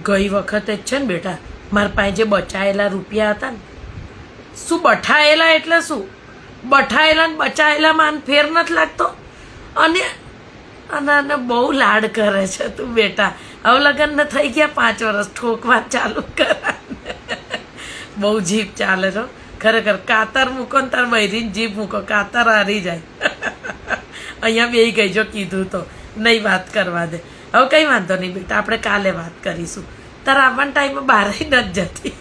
ગઈ વખતે જ છે ને બેટા, મારા પાસે જે બચાયેલા રૂપિયા હતા ને, શું બઠાયેલા એટલે શું, બઠાયેલા ને બચાયેલામાં ફેર નથી લાગતો. અને અને બહુ લાડ કરે છે તું બેટા. હવે લગ્નને થઈ ગયા 5 વર્ષ, ઠોકવા ચાલુ કરા. બહુ જીભ ચાલે છો ખરેખર. કાતર મૂકો ને તાર બૈરીને જીભ મૂકો, કાતર હારી જાય. અહીંયા બે ગઈ જો કીધું તો નહીં વાત કરવા દે. હવે કંઈ વાંધો નહીં બેટા, આપણે કાલે વાત કરીશું. તારા આવવાના ટાઈમે બહાર નથી જતી.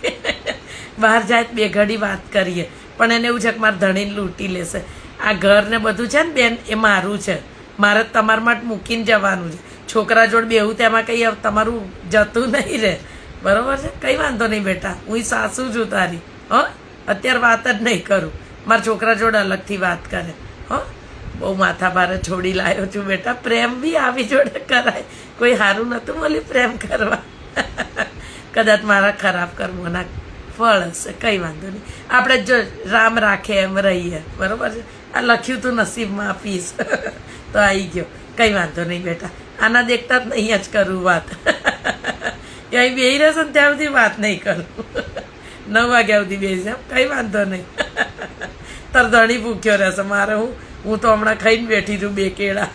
બહાર જાય બે ઘડી વાત કરીએ. પણ એને એવું છે કે મારે ધણીને લૂંટી લેશે. આ ઘર ને બધું છે ને બેન, એ મારું છે. મારે તમારા માટે મૂકીને જવાનું છે. છોકરા જોડે બેહું તેમાં કંઈ તમારું જતું નહીં રહે. બરાબર છે? કંઈ વાંધો નહીં બેટા, હું સાસુ છું તારી. અત્યારે વાત જ નહીં કરું. મારા છોકરા જોડે અલગથી વાત કરે. બહુ માથા ભારે છોડી લાવ્યો છું બેટા. પ્રેમ બી આવી જોડે કરાય. કોઈ સારું નહોતું મળ્યું પ્રેમ કરવા. કદાચ મારા ખરાબ કર્મોના ફળ હશે. કંઈ વાંધો નહીં. આપણે જો રામ રાખે એમ રહીએ. બરાબર છે? આ લખ્યું તું નસીબમાં આપીશ તો આવી ગયો. કંઈ વાંધો નહીં બેટા. આના દેખતા જ નહીં જ કરું વાત. અહીં બેસી રહેશે ને ત્યાં સુધી વાત નહીં કરું. 9 વાગ્યા સુધી બેસી એમ. કંઈ વાંધો નહીં. તાર ધણી ભૂખ્યો રહેશે. મારે હું તો હમણાં ખાઈને બેઠી છું 2 કેળા.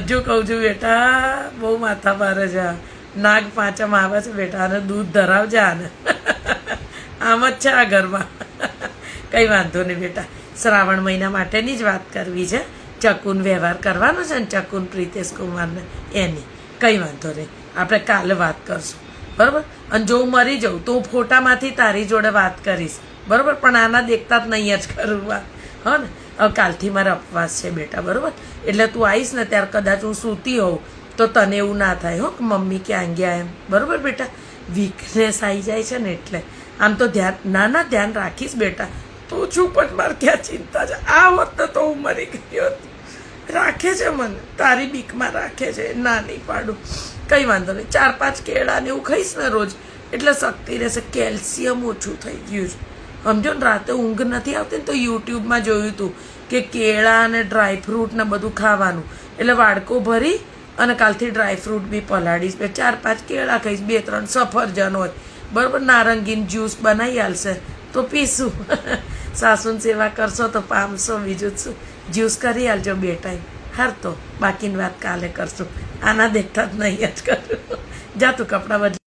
હજુ કહું છું બેટા, બહુ માથા ભારે છે. નાગ પાંચમ આવે છે બેટા, અને દૂધ ધરાવજે આને. આમ જ છે આ ઘરમાં. કંઈ વાંધો નહીં બેટા. શ્રાવણ મહિના માટેની જ વાત કરવી છે. ચકુન વ્યવહાર કરવાનો છે ને, ચકુન પ્રીતેશ કુમારને એની. કંઈ વાંધો નહીં, આપણે કાલે વાત કરશું. બરાબર? અને જો હું મરી જાઉં તો હું ફોટામાંથી તારી જોડે વાત કરીશ. બરાબર? પણ આના દેખતા જ નહીં જ કરું વાત. ને હવે કાલથી મારે અપવાસ છે બેટા. બરાબર? એટલે તું આવીશ ને ત્યારે કદાચ હું સૂતી હોઉં તો તને એવું ના થાય હો કે મમ્મી ક્યાં ગયા એમ. બરાબર બેટા? વીકનેસ આવી જાય છે ને એટલે. આમ તો ધ્યાન ધ્યાન રાખીશ બેટા. તું છું પણ મારે ક્યાં ચિંતા છે. આ વખતે તો હું મરી ગયો હતો. રાખે છે મને, તારી બીકમાં રાખે છે. ના નહીં પાડું. કંઈ વાંધો નહીં. 4-5 કેળા ને એવું ખાઈશ ને રોજ એટલે શક્તિ રહેશે. કેલ્શિયમ ઓછું થઈ ગયું છે. સમજો ને, રાતે ઊંઘ નથી આવતી ને તો યુટ્યુબમાં જોયું હતું કે કેળા અને ડ્રાયફ્રૂટ ને બધું ખાવાનું. એટલે વાડકો ભરી અને કાલથી ડ્રાયફ્રૂટ બી પલાળીશ. 4-5 કેળા ખાઈશ, 2-3 સફરજન હોય. બરાબર? નારંગીનું જ્યુસ બનાવી આલશે તો પીશું. સાસુની સેવા કરશો તો પામશો. બીજું શું? જ્યુસ કરી આલજો 2 ટાઈમ. હાર તો બાકીની વાત કાલે કરશું. આના દેખતા જ નહીં જ કરું. જા તું કપડાં બદલ.